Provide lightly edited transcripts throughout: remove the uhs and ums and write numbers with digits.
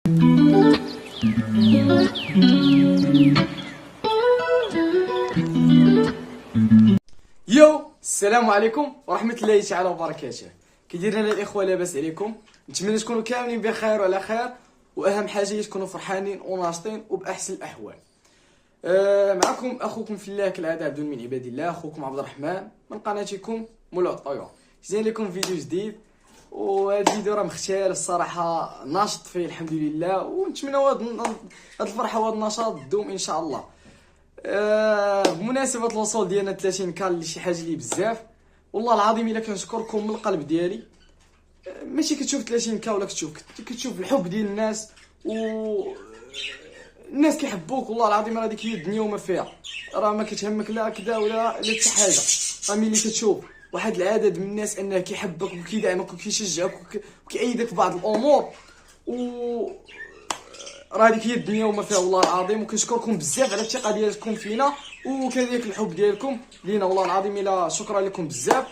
يو السلام عليكم ورحمة الله تعالى وبركاته. كي دايرين الاخوة؟ لاباس عليكم؟ نتمنى تكونوا كاملين بخير وعلى خير، واهم حاجة تكونوا فرحانين وناشطين وباحسن الاحوال. معكم اخوكم في الله كالعادة عبد من عباد الله، اخوكم عبد الرحمن من قناتكم مولع الطيور. جاي لكم فيديو جديد، وهذا الفيديو راه مختال الصراحة، ناشط فيه الحمد لله، ونتمنى هاد الفرحة وهاد النشاط تدوم ان شاء الله. بمناسبة الوصول ديالنا 30 كان شي حاجة لي بزاف والله العظيم الا كنشكركم من القلب ديالي. ماشي كتشوف 30 ولا كتشوف الحب ديال الناس، و الناس كيحبوك والله العظيم. راه ديك هي الدنيا وما فيها، راه ما كتهمك لا كذا ولا حتى حاجه. راه ملي كتشوف واحد العدد من الناس انه كيحبك وكيدعمك وكيشجعك وكيأيدك في بعض الامور، و راه ديك هي الدنيا وما فيها والله العظيم. وكنشكركم بزاف على الثقه ديالكم فينا وكذلك الحب ديالكم لينا والله العظيم. الا شكرا لكم بزاف.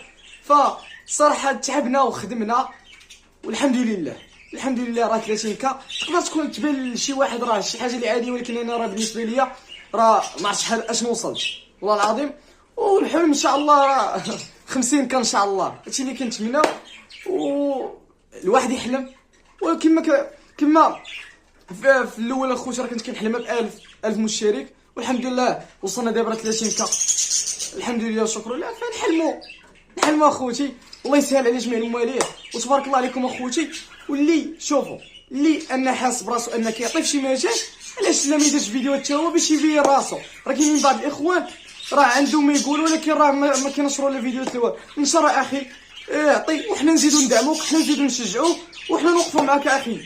فصراحه تعبنا وخدمنا والحمد لله الحمد لله. راه 30 تقدر تكون تبان لشي واحد راه شي حاجه اللي عاديه، ولكن انا راه بالنسبه ليا راه ما عرفتش شحال اش وصلت والله العظيم. والحلم ان شاء الله راه 50 ان شاء الله، هادشي اللي كنتمناو. والواحد يحلم، كما في الاول اخوتي راه كنت كنحلم ب1000 مشترك، والحمد لله وصلنا دابا 30 الحمد لله وشكرا لله. فنحلموا اخوتي، والله يسهل على جميع الموالين، وتبارك الله عليكم اخوتي. واللي شوفوا اللي انا حاس براسو انه كيعطي في شي مجال، علاش لا ما يديرش فيديو حتى هو باش يبين راسو؟ راه كاينين بعض الاخوان راه عندهم ما يقولوا، ولكن راه ما كينشروا لا فيديوهات الاول. نشر اخي، اعطي وحنا نزيدو ندعموك، حنا نزيدو نشجعوك، وحنا نوقفوا معاك اخي.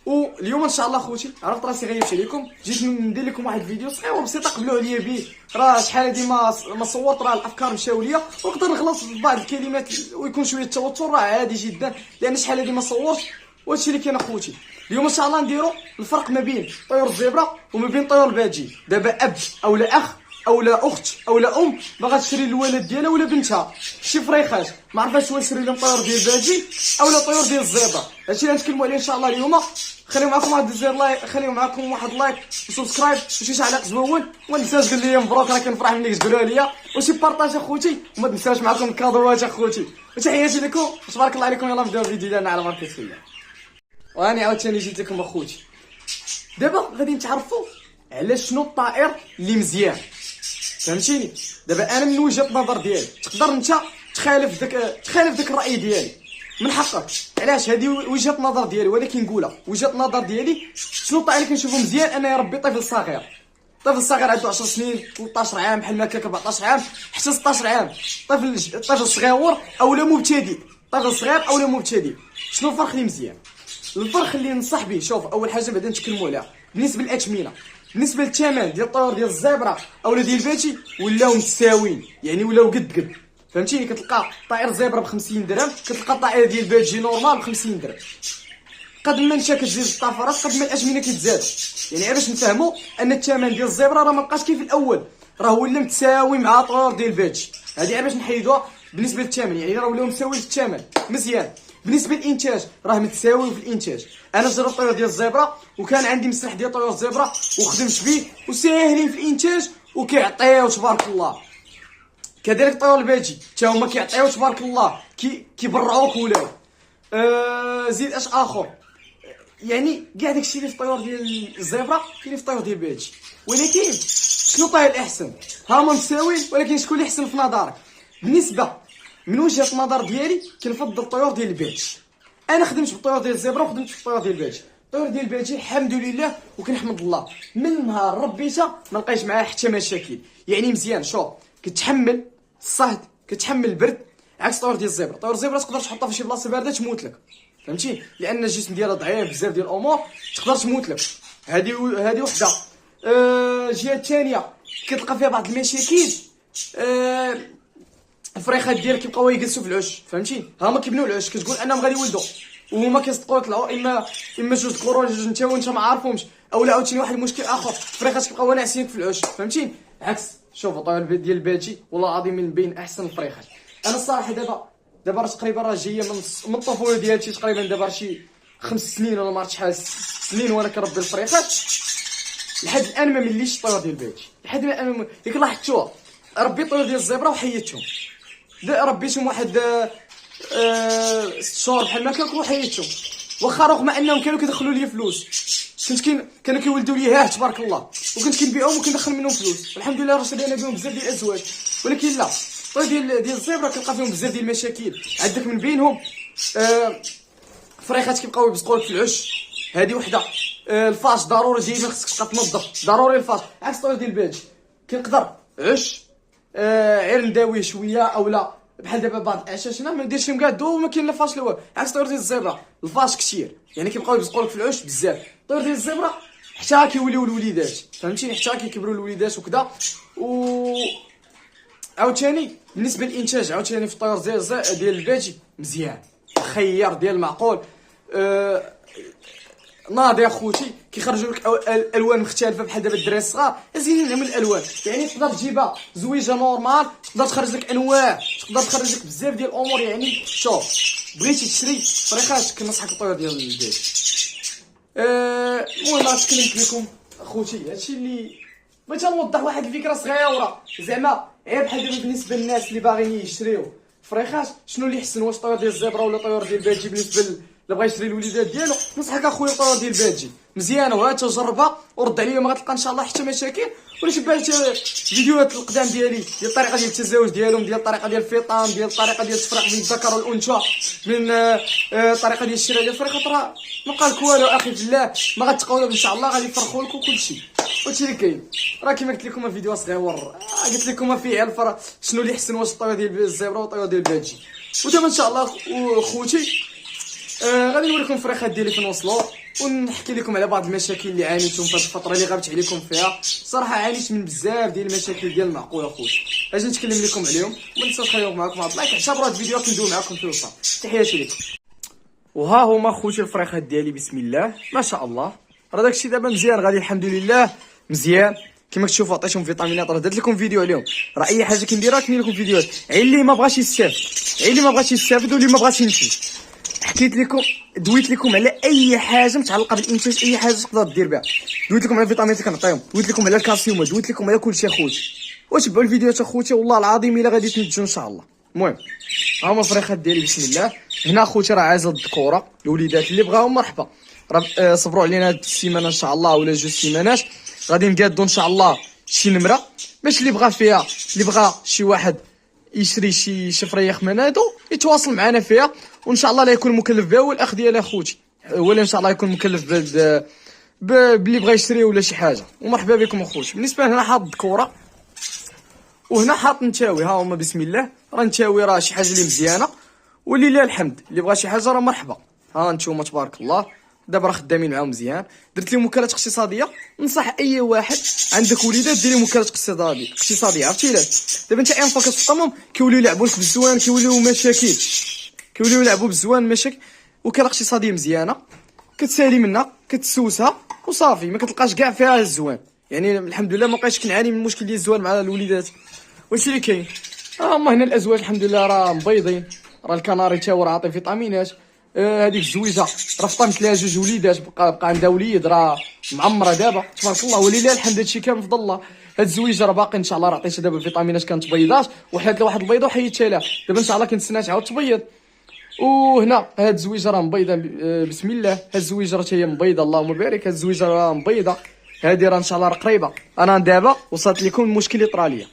واليوم ان شاء الله خوتي عرفت راسي غيبت عليكم، جيت ندير لكم واحد الفيديو صغير بسيط قبلوا عليا به. راه شحال هادي ما صورت، راه الافكار مشاو ليا ونقدر نغلط في بعض الكلمات ويكون شويه التوتر، راه عادي جدا لان شحال هادي ما صورتش. وهادشي اللي كاين اخوتي. اليوم ان شاء الله نديروا الفرق ما بين طيور الزبره وما بين طيور الباجي. دابا اب او لا اخ او لا اخت او لا باغا تشري الولد ديالها ولا بنتها شي فريخات، ما عرفاش واش تشري لهم طيور ديال الباجي او لا طيور ديال الزبره. هادشي اللي غنتكلموا عليه ان شاء الله اليوم. خليو معكم واحد الزر لايك، خليو معكم واحد لايك وسبسكرايب وشي تعليق زوين، وما تنساش تقول لي مبروك، راه كنفرح ملي كتقولوا لي، وشي بارطاج اخوتي، وما تنساوش معكم الكادوات اخوتي. وتحياتي لكم وتبارك الله عليكم. يلاه نبداو الفيديو ديالنا على بركه الله. واني عاوتاني جيت لكم اخوتي. دابا غادي نتعرفوا على شنو الطائر اللي مزيان، فهمتيني؟ دابا انا من وجهه النظر ديالي، تقدر انت تخالف داك الراي ديالي، من حقك. علاش؟ هذه وجهه النظر ديالي، ولكن نقولها وجهه النظر ديالي. شنو الطائر اللي كنشوفو مزيان؟ انا يربي طفل صغير، طفل صغير عنده 10 سنين 13 عام بحال هكاك 14 عام حتى 16 عام. طفل صغير اولا مبتدئ، طفل صغير اولا مبتدئ. شنو الفرق اللي مزيان؟ الفرق اللي ننصح به، شوف اول حاجه بعدا نتكلموا عليها بالنسبه للاثمنه. بالنسبه للثمن ديال الطيور ديال الزبره اولا ديال الباتي ولاو متساويين، يعني ولاو قد فهمتيني؟ كتلقى طائر زبره ب 50 درهم، كتلقى طائر ديال الباتجي نورمال ب 50 درهم. قد ما انت كتزيد الطفرات قد ما الاثمنه كتزاد. يعني باش نفهموا ان الثمن ديال الزبره راه ما بقاش كيف الاول، راه ولا متساوي مع الطيور ديال الباتجي. هذه باش نحيدوها بالنسبه للثمن، يعني راه ولاو مساويين في الثمن مزيان. بالنسبه للانتاج راه متساوي في الانتاج. انا جربت الطيور ديال الزبره وكان عندي مسرح ديال طيور الزبره وخدمت به وساهلين في الانتاج وكيعطيو تبارك الله. كذلك طيور الباجي حتى هما كيعطيو تبارك الله، كيبرعوك ولاو. زيد اش اخر، يعني كاع داكشي اللي في الطيور ديال الزبره كاين في الطيور ديال الباجي. ولكن شنو الطير الاحسن؟ هما متساويين، ولكن شكون اللي احسن في نظرك؟ بالنسبه من وجهه النظر ديالي كنفضل الطيور ديال الباجي. انا خدمت بالطيور ديال الزبره وخدمت بالطيور ديال الباجي. الطيور ديال الباجي الحمد لله وكنحمد الله من نهار ربيتها ما لقيتش معاها حتى مشاكل، يعني مزيان. شوف كتحمل الصهد كتحمل البرد، عكس الطيور ديال الزبره. طيور الزبره تقدر تحطها في شي بلاصه بارده تموت لك، فهمتي؟ لان الجسم ديالها ضعيف بزاف ديال الامور تقدر تموت لك. هذه وحده. الجهه الثانيه كتلقى فيها بعض المشاكل. الفريخات ديالك كيبقاو يجلسوا في العش، فهمتي؟ هما كيبنوا العش، كتقول انهم غادي يولدوا وهما كيصدقوا يطلعوا اما جوج ذكور ولا جوج نتا وانت ما عارفهمش، اولا عاوتاني واحد المشكل اخر الفريخات كيبقاو ناعسين في العش، فهمتي؟ عكس شوف الطيور ديال الباجي والله العظيم من بين احسن الفريخات. انا الصراحه دابا راه تقريبا راه جايه من الطفوله ديالتي تقريبا. دابا شي 5 سنين ولا ما عرفت شحال سنين وانا كنربي الفريخات، لحد الان ما مليش الطيور ديال بيتي. لحد الان ياك لاحظتوها، ربيت طيور ديال الزبره وحيدتهم، ربيتهم واحد 6 شهور بحال هكاك وحيدتهم، واخا رغم انهم كانوا كيدخلوا لي فلوس، كانوا كيولدوا لي هاه تبارك الله، وكنت كنبيعهم وكندخل منهم فلوس، والحمد لله راه شرينا بهم بزاف ديال الازواج. ولكن لا، ديال الزبره كنلقى فيهم بزاف ديال المشاكل. عندك من بينهم فريخات كيبقاو يبزقوا لك في العش، هذه وحده. الفاش ضروري ديما خصك تبقى تنظف، ضروري الفاش. عكس الطيور ديال الباجي كنقدر عش غير نداويه شويه او لا، بحال دابا بعض الاعشاش هنا ما نديرش فيهم كاع الضو وما كاين لا فاش لا والو. عكس الطيور ديال الزبره الفاش كثير، يعني كيبقاو يبزقوا لك في العش بزاف. الطيور ديال الزبره حتى كيوليو الوليدات، فهمتيني، حتى كيكبروا الوليدات وكذا. و عاوتاني بالنسبه للانتاج، عاوتاني في الطيور ديال الباجي مزيان، خيار ديال معقول. ناضي اخوتي كيخرجوا لك الوان مختلفه، بحال دابا الدراري الصغار زينين من الالوان، يعني تقدر تجيبها زويجه نورمال، تقدر تخرج لك انواع، تقدر تخرج لك بزاف ديال الامور. يعني شوف بغيتي تشري فريخات كنصحك الطيور ديال البيت. المهم تكلمت لكم اخوتي، هادشي اللي بغيت نوضح واحد الفكره صغيره، زعما غير بحال دابا بالنسبه للناس اللي باغيين يشريو فريخات، شنو اللي يحسن، واش طيور ديال الزبره ولا طيور ديال الباجي؟ بالنسبه اللي بغا يشري الوليدات ديالو، نصحك اخويا الطيور ديال الباجي مزيانه، وها تجربها ورد عليا، ما غتلقى ان شاء الله حتى مشاكل. ولا تبعت فيديوهات القدام ديالي ديال الطريقه ديال التزاوج ديالهم، ديال الطريقه ديال الفطام، ديال الطريقه ديال التفريق بين الذكر والانثى، من الطريقه ديال الشراء ديال الفريخات. راه ما بقى لك والو اخي في الله، ما غتقولوا ان شاء الله غادي يفرخوا لك وكلشي. هادشي اللي كاين. راه كيما قلت لكم فيديو صغيور، قلت لكم فيه الفرق شنو اللي يحسن، واش الطيور ديال الزبره والطيور ديال الباجي. ودابا ان شاء الله خوتي غادي نوريكم الفريخات ديالي فين وصلوا، ونحكي لكم على بعض المشاكل اللي عانيتهم في هذه الفتره اللي غابت عليكم فيها. صراحه عانيت من بزاف ديال المشاكل ديال المعقول اخويا، اجي نتكلم لكم عليهم. ما تنساوش تخليو معكم واحد اللايك، اعتبروا هذا الفيديو كندوي معكم في الوصال. تحياتي لكم. وها هما خوتي الفريخات ديالي، بسم الله ما شاء الله. راه داكشي دابا مزيان، غادي الحمد لله مزيان. كما كتشوفوا عطيتهم فيتامينات، راه درت لكم فيديو عليهم. راه اي حاجه كنديرها كندير لكم فيديوهات، عين اللي ما بغاش يستافد، عين اللي ما بغاش يستافد واللي ما بغاش ينتج. حكيت لكم، دويت لكم على اي حاجه متعلقه بالانتاج، اي حاجه تقدر دير بها. دويت لكم على الفيتامينات اللي كنعطيهم، دويت لكم على الكالسيوم، دويت لكم على كلشي اخوتي. وتبعوا الفيديوهات اخوتي، والله العظيم الا غادي تنتجوا ان شاء الله. المهم ها هما الفريخات ديالي، بسم الله. هنا اخوتي راه عازل الذكوره، الوليدات اللي بغاهم مرحبا. راه صبروا علينا هاد السيمانه ان شاء الله ولا 2 سيمانات، غادي نقادوا ان شاء الله شي نمره، باش اللي بغا فيها، اللي بغا شي واحد يشري شي فريخ من هادو يتواصل معنا فيها، وان شاء الله لا يكون مكلف بها هو الاخ ديالها اخوتي، ولا ان شاء الله يكون مكلف باللي بغا يشري ولا شي حاجه. ومرحبا بكم اخوتي. بالنسبه هنا حاط الذكوره، وهنا حاط نتاوي، ها هما بسم الله. راه نتاوي راه شي حاجه اللي مزيانه، ولله الحمد. اللي بغا شي حاجه راه مرحبا. ها نتوما تبارك الله، دابا راه خدامين معاهم مزيان. درت لهم وكاله اقتصاديه، ننصح اي واحد عندك وليدات دير لهم وكاله اقتصاديه. عرفتي علاش؟ دابا انت اين فاكس تطمم كيوليو يلعبوا لك بالزوان، كيوليو مشاكل، كيوليو يلعبوا بالزوان مشاكل. وكاله اقتصاديه مزيانه، كتسالي منها، كتسوسها وصافي، ما كتلقاش كاع فيها الزوان. يعني الحمد لله ما بقيتش كنعاني من المشكل ديال الزوان مع الوليدات. واش اللي كاين؟ هما هنا الازواج الحمد لله راه مبيضين، راه الكناري تا هو راه عاطي فيتامينات. هذيك الزويجه راه فطمت لها 2 وليدات، بقى عندها وليد راه معمره دابا تبارك الله، ولله الحمد. هادشي كامل بفضل الله. هاد الزويجه راه باقي ان شاء الله، راه عطيتها دابا الفيتامينات، كانت بيضات وحلات لها واحد البيضه وحيدتها لها، دابا ان شاء الله كنتسناها تعاود تبيض. وهنا هاد الزويجه راه مبيضه، بسم الله. هاد الزويجه راه هي مبيضه، اللهم بارك. هاد الزويجه راه مبيضه، هادي راه ان شاء الله راه قريبه. انا دابا وصلت لكم المشكل اللي طرا ليا.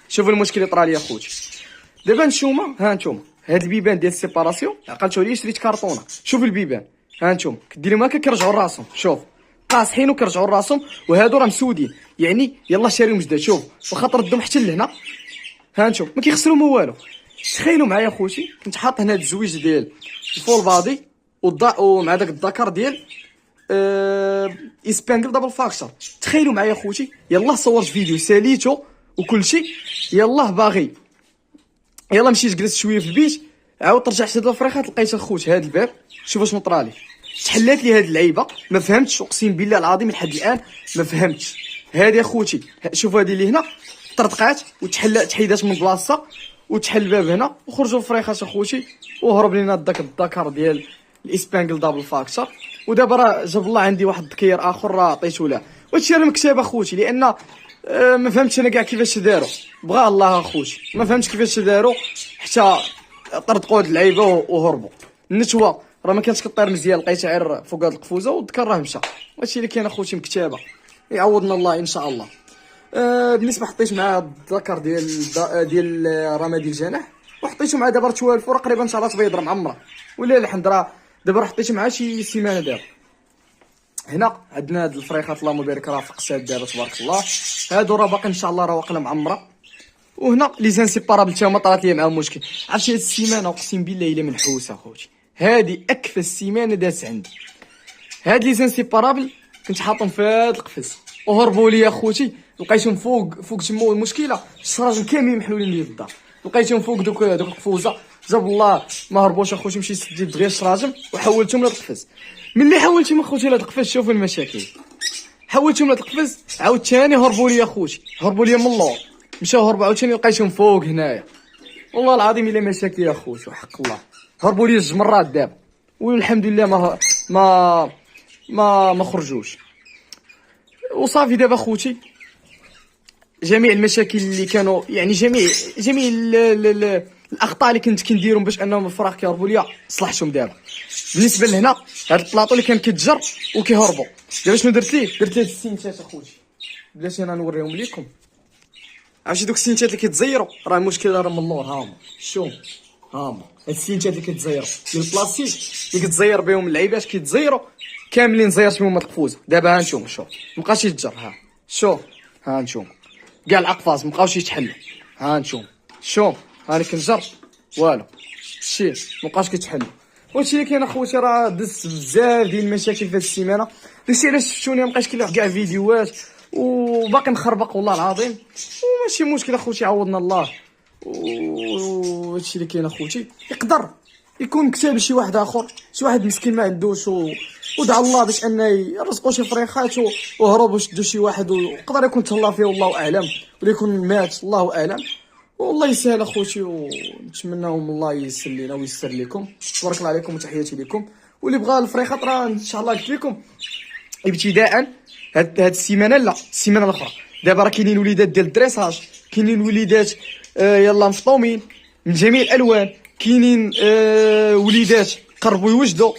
شوفوا المشكل اللي طرا ليا اخوتي. دابا نتوما، ها نتوما هاد البيبان ديال السيباراسيون عقلتوا عليا، شريت كارطونه. شوف البيبان، ها نتوما كديرهم هكا كيرجعوا لراسهم، شوف قاصحين وكيرجعوا لراسهم. وهادو راه مسودين، يعني يلاه شاريهم جداد. شوف واخا تردهم حتى لهنا، ها نتوما ما كيخسروا ما والو. تخيلوا معايا خوتي، كنت حاط هنا هاد الزويج ديال الفول بادي ومع داك الذكر ديال اسبانجل دبل فاكتور. تخيلوا معايا خوتي، يلاه صورت فيديو ساليتو وكلشي، يلاه باغي، يلا مشيت جلست شويه في البيت، عاود رجعت هاد الفريخات لقيت اخوت هاد الباب. شوف واش مطرالي، تحلات لي هاد اللعيبه، ما فهمتش اقسم بالله العظيم لحد الان ما فهمتش. هادي اخوتي شوف هادي اللي هنا طرطقات تحيدات من بلاصتها، وتحل الباب هنا وخرجوا الفريخات اخوتي، وهرب لينا داك الذكر ديال الاسبانجل دابل فاكتور. ودابا راه جاب الله عندي واحد الذكير اخر راه عطيتو له، وهادشي راه مكتاب اخوتي، لان ما فهمتش انا كاع كيفاش داروا، بغا الله اخوتي ما فهمتش كيفاش داروا حتى طردقوا هاد اللعيبه وهربوا. النتوه راه ما كانتش كطير مزيان، لقيتها غير فوق هاد القفوزه والذكر راه مشى. هادشي اللي كاين اخوتي مكتابه، يعوضنا الله ان شاء الله. بالنسبه حطيت مع الذكر ديال رمادي الجناح، وحطيتو مع دابا توالفو راه قريبا ان شاء الله تبيض مع عمره ولا الحمد. راه دابا راه حطيت معاه شي سيمانه دابا. هنا عندنا هاد الفريخات اللهم بارك راه فقسات دابا تبارك الله، هادو راه باقي ان شاء الله راه واقله معمره. وهنا لي زانسيبارابل تا هما طرات لي معاهم مشكل. عرفتي هاد السيمانه اقسم بالله الا منحوسه اخوتي، هادي اكفى سيمانه دازت عندي. هاد لي زانسيبارابل كنت حاطهم في هاد القفص وهربوا لي اخوتي، لقيتهم فوق تما. المشكله الشراجم كاملين محلولين لي في الدار، لقيتهم فوق دوك القفوزه. جاب الله ما هربوش اخوتي، مشيت سديت دغيا الشراجم وحولتهم لهاد القفص. ملي حولتهم اخوتي لهاد القفص شوفوا المشاكل، حولتهم لهاد القفص عاوتاني هربوا لي اخوتي، هربوا لي من اللور، مشاو هربوا عاوتاني لقيتهم فوق هنايا. والله العظيم الا مشاكل يا اخوتي وحق الله، هربوا لي جوج مرات دابا والحمد لله ما خرجوش. وصافي دابا اخوتي جميع المشاكل اللي كانوا يعني جميع الاخطاء اللي كنت كنديرهم باش انهم الفراخ كيهربوا ليا صلحتهم دابا. بالنسبه لهنا هاد البلاطو اللي كان كيتجر وكيهربوا، دابا شنو درت ليه؟ درت هاد السينتات اخوتي، بلاتي انا نوريهم لكم. عرفتي دوك السينتات اللي كيتزيروا راه المشكله راه من اللور، ها هما شوف ها هما هاد السينتات اللي كيتزيروا ديال البلاستيك اللي كتزير بهم اللعيبات كيتزيروا كاملين، زيرت بهم هاد القفوزه. دابا ها نتوما شوف مابقاش يتجر، ها شوف ها نتوما كاع العقفاص مابقاوش يتحلوا، ها نتوما شوف هاني كنجر والو شي مابقاش كيتحلوا. وهادشي اللي كاين اخوتي، راه دزت بزاف ديال المشاكل في هاد السيمانه، داكشي علاش شفتوني مابقاش كنلوح كاع فيديوهات وباقي مخربق والله العظيم. وماشي مشكل اخوتي عوضنا الله. وهادشي اللي كاين اخوتي، يقدر يكون كتاب شي واحد اخر، شي واحد مسكين ما عندوش ودعا الله باش ان يرزقوا شي فريخات وهربوا شدوا شي واحد، ويقدر يكون تهلا فيه والله اعلم، ولا يكون مات الله اعلم. والله يسهل اخوتي، ونتمناهم الله ييسر لينا ويسر لكم. تبارك الله عليكم وتحياتي لكم. واللي بغى الفريخات راه ان شاء الله قلت لكم ابتداء هاد السيمانه لا السيمانه الاخرى. دابا راه كاينين وليدات ديال الدريساج، كاينين وليدات يلا مفطومين من جميع الالوان، كاينين وليدات قربوا يوجدوا.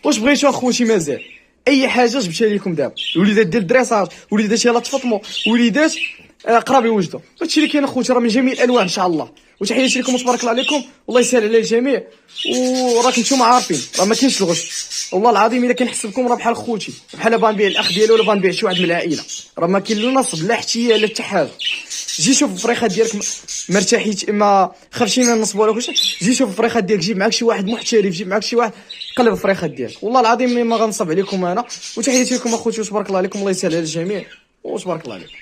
واش بغيتو اخوتي مازال اي حاجه جبتها لكم دابا، وليدات ديال الدريساج، وليدات يلا تفطموا، وليدات قراب يوجدوا. هادشي اللي كاين اخوتي راه من جميع الالوان ان شاء الله. وتحياتي لكم وتبارك الله عليكم، والله يسهل على الجميع. وراكم نتوما عارفين راه ما كاينش الغش، والله العظيم الا كنحسبكم راه بحال خوتي، بحال بغنبيع الاخ ديالو ولا بغنبيع شي واحد من العائله، راه ما كاين لا نصب لا احتيال لا حتى حاجه. جي شوف الفريخات ديالك مرتاحيت ما خافشينا نصبوا ولا كلشي، جي شوف الفريخات ديالك، جيب معاك شي واحد محترف، جيب معاك شي واحد قلب الفريخات ديالك، والله العظيم ما غنصب عليكم انا. وتحياتي لكم اخوتي وتبارك الله عليكم، الله يسهل على الجميع وتبارك الله عليكم.